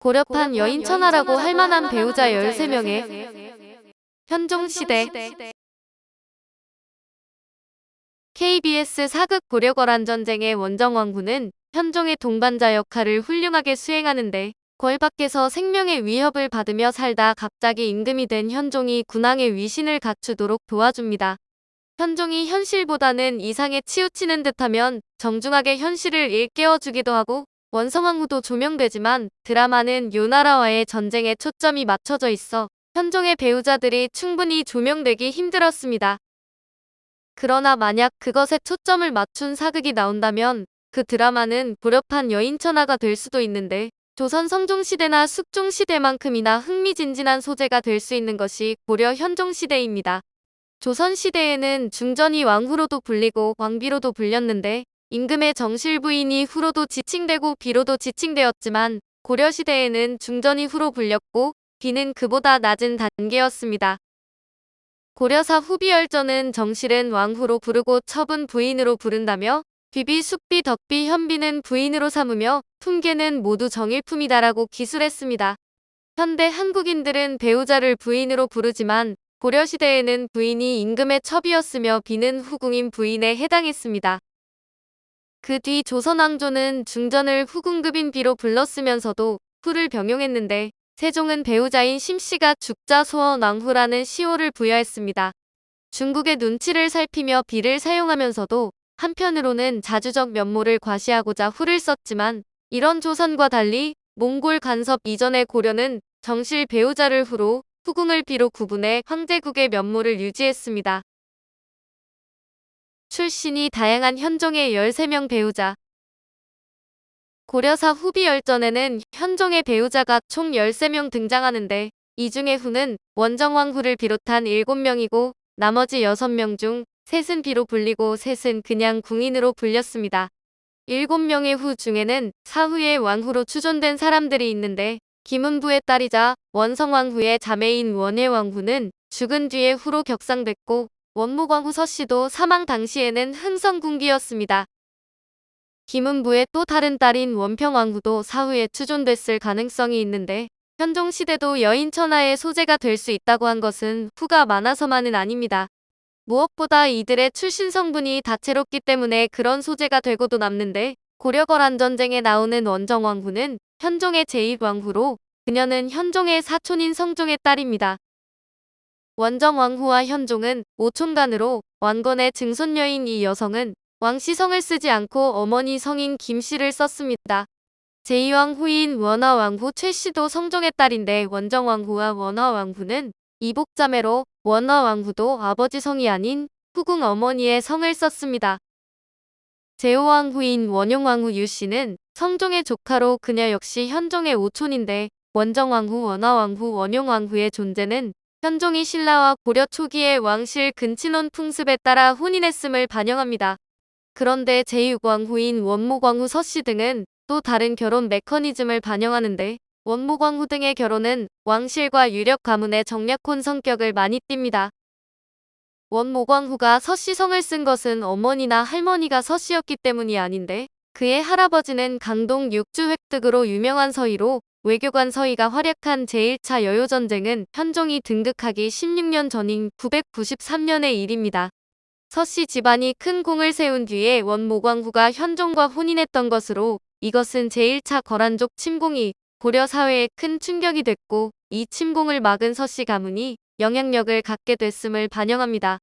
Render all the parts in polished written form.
고려판 여인천하라고 할 만한 배우자 13명의 현종시대. KBS 사극 고려거란전쟁의 원정왕후는 현종의 동반자 역할을 훌륭하게 수행하는데, 궐 밖에서 생명의 위협을 받으며 살다 갑자기 임금이 된 현종이 군왕의 위신을 갖추도록 도와줍니다. 현종이 현실보다는 이상에 치우치는 듯하면 정중하게 현실을 일깨워주기도 하고, 원성왕후도 조명되지만 드라마는 요나라와의 전쟁에 초점이 맞춰져 있어 현종의 배우자들이 충분히 조명되기 힘들었습니다. 그러나 만약 그것에 초점을 맞춘 사극이 나온다면 그 드라마는 고려판 여인천하가 될 수도 있는데, 조선 성종시대나 숙종시대만큼이나 흥미진진한 소재가 될 수 있는 것이 고려 현종시대입니다. 조선시대에는 중전이 왕후로도 불리고 왕비로도 불렸는데, 임금의 정실 부인이 후로도 지칭되고 비로도 지칭되었지만, 고려시대에는 중전이 후로 불렸고 비는 그보다 낮은 단계였습니다. 고려사 후비열전은 정실은 왕후로 부르고 첩은 부인으로 부른다며, 귀비, 숙비, 덕비, 현비는 부인으로 삼으며 품계는 모두 정일품이다라고 기술했습니다. 현대 한국인들은 배우자를 부인으로 부르지만 고려시대에는 부인이 임금의 첩이었으며 비는 후궁인 부인에 해당했습니다. 그 뒤 조선왕조는 중전을 후궁급인 비로 불렀으면서도 후를 병용했는데, 세종은 배우자인 심씨가 죽자 소원왕후라는 시호를 부여했습니다. 중국의 눈치를 살피며 비를 사용하면서도 한편으로는 자주적 면모를 과시하고자 후를 썼지만, 이런 조선과 달리 몽골 간섭 이전의 고려는 정실 배우자를 후로, 후궁을 비로 구분해 황제국의 면모를 유지했습니다. 출신이 다양한 현종의 13명 배우자. 고려사 후비열전에는 현종의 배우자가 총 13명 등장하는데, 이 중에 후는 원정왕후를 비롯한 7명이고 나머지 6명 중 셋은 비로 불리고 셋은 그냥 궁인으로 불렸습니다. 7명의 후 중에는 사후의 왕후로 추존된 사람들이 있는데, 김은부의 딸이자 원성왕후의 자매인 원혜왕후는 죽은 뒤에 후로 격상됐고, 원무광후 서씨도 사망 당시에는 흥성궁기였습니다. 김은부의 또 다른 딸인 원평왕후도 사후에 추존됐을 가능성이 있는데, 현종시대도 여인천하의 소재가 될 수 있다고 한 것은 후가 많아서만은 아닙니다. 무엇보다 이들의 출신 성분이 다채롭기 때문에 그런 소재가 되고도 남는데, 고려거란전쟁에 나오는 원정왕후는 현종의 제1왕후로 그녀는 현종의 사촌인 성종의 딸입니다. 원정왕후와 현종은 오촌간으로 왕건의 증손녀인 이 여성은 왕씨 성을 쓰지 않고 어머니 성인 김씨를 썼습니다. 제2왕 후인 원화왕후 최씨도 성종의 딸인데, 원정왕후와 원화왕후는 이복자매로 원화왕후도 아버지 성이 아닌 후궁 어머니의 성을 썼습니다. 제5왕 후인 원용왕후 유씨는 성종의 조카로 그녀 역시 현종의 오촌인데, 원정왕후, 원화왕후, 원용왕후의 존재는 현종이 신라와 고려 초기의 왕실 근친혼 풍습에 따라 혼인했음을 반영합니다. 그런데 제6왕 후인 원무광후 서씨 등은 또 다른 결혼 메커니즘을 반영하는데, 원무광후 등의 결혼은 왕실과 유력 가문의 정략혼 성격을 많이 띱니다. 원무광후가 서씨 성을 쓴 것은 어머니나 할머니가 서씨였기 때문이 아닌데, 그의 할아버지는 강동 육주 획득으로 유명한 서희로, 외교관 서희가 활약한 제1차 여요전쟁은 현종이 등극하기 16년 전인 993년의 일입니다. 서씨 집안이 큰 공을 세운 뒤에 원무광후가 현종과 혼인했던 것으로, 이것은 제1차 거란족 침공이 고려 사회에 큰 충격이 됐고, 이 침공을 막은 서씨 가문이 영향력을 갖게 됐음을 반영합니다.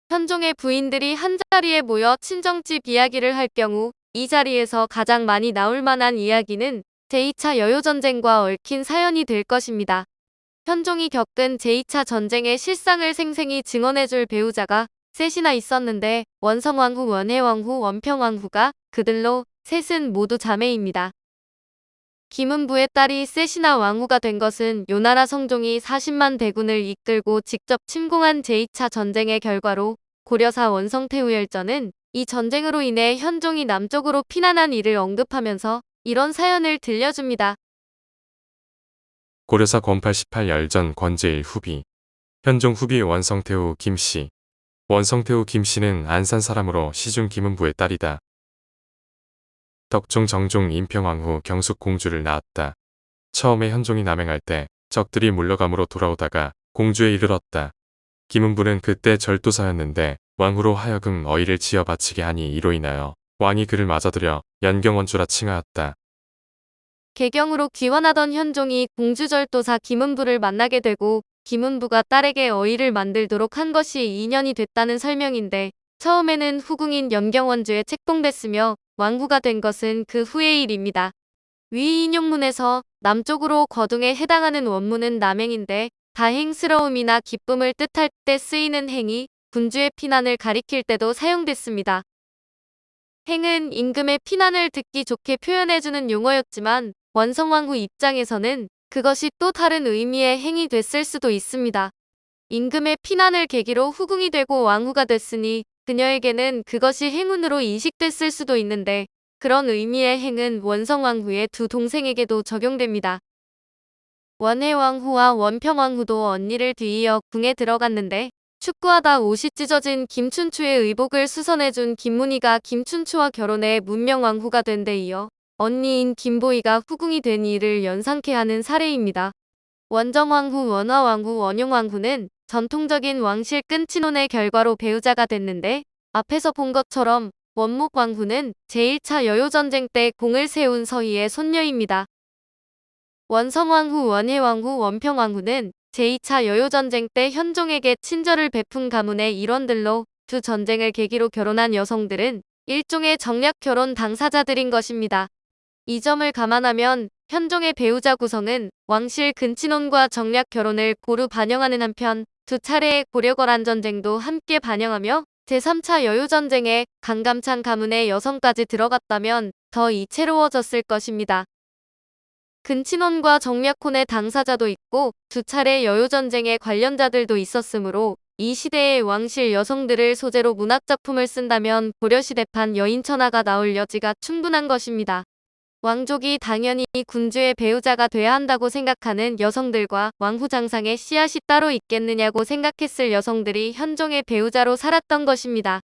현종의 부인들이 한자리에 모여 친정집 이야기를 할 경우 이 자리에서 가장 많이 나올 만한 이야기는 제2차 여요전쟁과 얽힌 사연이 될 것입니다. 현종이 겪은 제2차 전쟁의 실상을 생생히 증언해줄 배우자가 셋이나 있었는데, 원성왕후, 원혜왕후, 원평왕후가 그들로 셋은 모두 자매입니다. 김은부의 딸이 셋이나 왕후가 된 것은 요나라 성종이 40만 대군을 이끌고 직접 침공한 제2차 전쟁의 결과로, 고려사 원성태후열전은 이 전쟁으로 인해 현종이 남쪽으로 피난한 일을 언급하면서 이런 사연을 들려줍니다. 고려사 권 88열전 권제1 후비. 현종 후비 원성태후 김씨. 원성태후 김씨는 안산 사람으로 시중 김은부의 딸이다. 덕종 정종 임평왕후 경숙공주를 낳았다. 처음에 현종이 남행할 때 적들이 물려감으로 돌아오다가 공주에 이르렀다. 김은부는 그때 절도사였는데 왕후로 하여금 어의를 지어 바치게 하니 이로 인하여 왕이 그를 맞아들여 연경원주라 칭하였다. 개경으로 귀환하던 현종이 공주절도사 김은부를 만나게 되고 김은부가 딸에게 어의를 만들도록 한 것이 인연이 됐다는 설명인데 처음에는 후궁인 연경원주에 책봉됐으며 왕후가 된 것은 그 후의 일입니다. 위 인용문에서 남쪽으로 거둥에 해당하는 원문은 남행인데 다행스러움이나 기쁨을 뜻할 때 쓰이는 행이 군주의 피난을 가리킬 때도 사용됐습니다. 행은 임금의 피난을 듣기 좋게 표현해주는 용어였지만 원성왕후 입장에서는 그것이 또 다른 의미의 행이 됐을 수도 있습니다. 임금의 피난을 계기로 후궁이 되고 왕후가 됐으니 그녀에게는 그것이 행운으로 인식됐을 수도 있는데 그런 의미의 행은 원성왕후의 두 동생에게도 적용됩니다. 원혜왕후와 원평왕후도 언니를 뒤이어 궁에 들어갔는데 축구하다 옷이 찢어진 김춘추의 의복을 수선해준 김문희가 김춘추와 결혼해 문명왕후가 된 데 이어 언니인 김보희가 후궁이 된 이를 연상케 하는 사례입니다. 원정왕후, 원화왕후, 원용왕후는 전통적인 왕실 끈친혼의 결과로 배우자가 됐는데 앞에서 본 것처럼 원목왕후는 제1차 여요전쟁 때 공을 세운 서희의 손녀입니다. 원성왕후, 원혜왕후, 원평왕후는 제2차 여요전쟁 때 현종에게 친절을 베푼 가문의 일원들로 두 전쟁을 계기로 결혼한 여성들은 일종의 정략 결혼 당사자들인 것입니다. 이 점을 감안하면 현종의 배우자 구성은 왕실 근친혼과 정략 결혼을 고루 반영하는 한편 두 차례의 고려거란 전쟁도 함께 반영하며 제3차 여요전쟁에 강감찬 가문의 여성까지 들어갔다면 더 이채로워졌을 것입니다. 근친혼과 정략혼의 당사자도 있고 두 차례 여요전쟁의 관련자들도 있었으므로 이 시대의 왕실 여성들을 소재로 문학작품을 쓴다면 고려시대판 여인천하가 나올 여지가 충분한 것입니다. 왕족이 당연히 군주의 배우자가 돼야 한다고 생각하는 여성들과 왕후장상의 씨앗이 따로 있겠느냐고 생각했을 여성들이 현종의 배우자로 살았던 것입니다.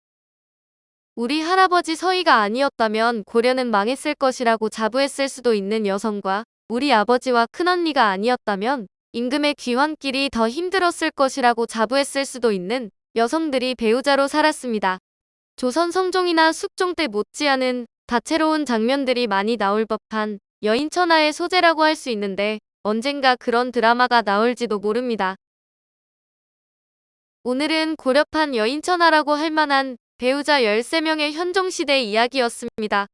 우리 할아버지 서희가 아니었다면 고려는 망했을 것이라고 자부했을 수도 있는 여성과 우리 아버지와 큰언니가 아니었다면 임금의 귀환길이 더 힘들었을 것이라고 자부했을 수도 있는 여성들이 배우자로 살았습니다. 조선 성종이나 숙종 때 못지않은 다채로운 장면들이 많이 나올 법한 여인천하의 소재라고 할 수 있는데 언젠가 그런 드라마가 나올지도 모릅니다. 오늘은 고려판 여인천하라고 할 만한 배우자 13명의 현종시대 이야기였습니다.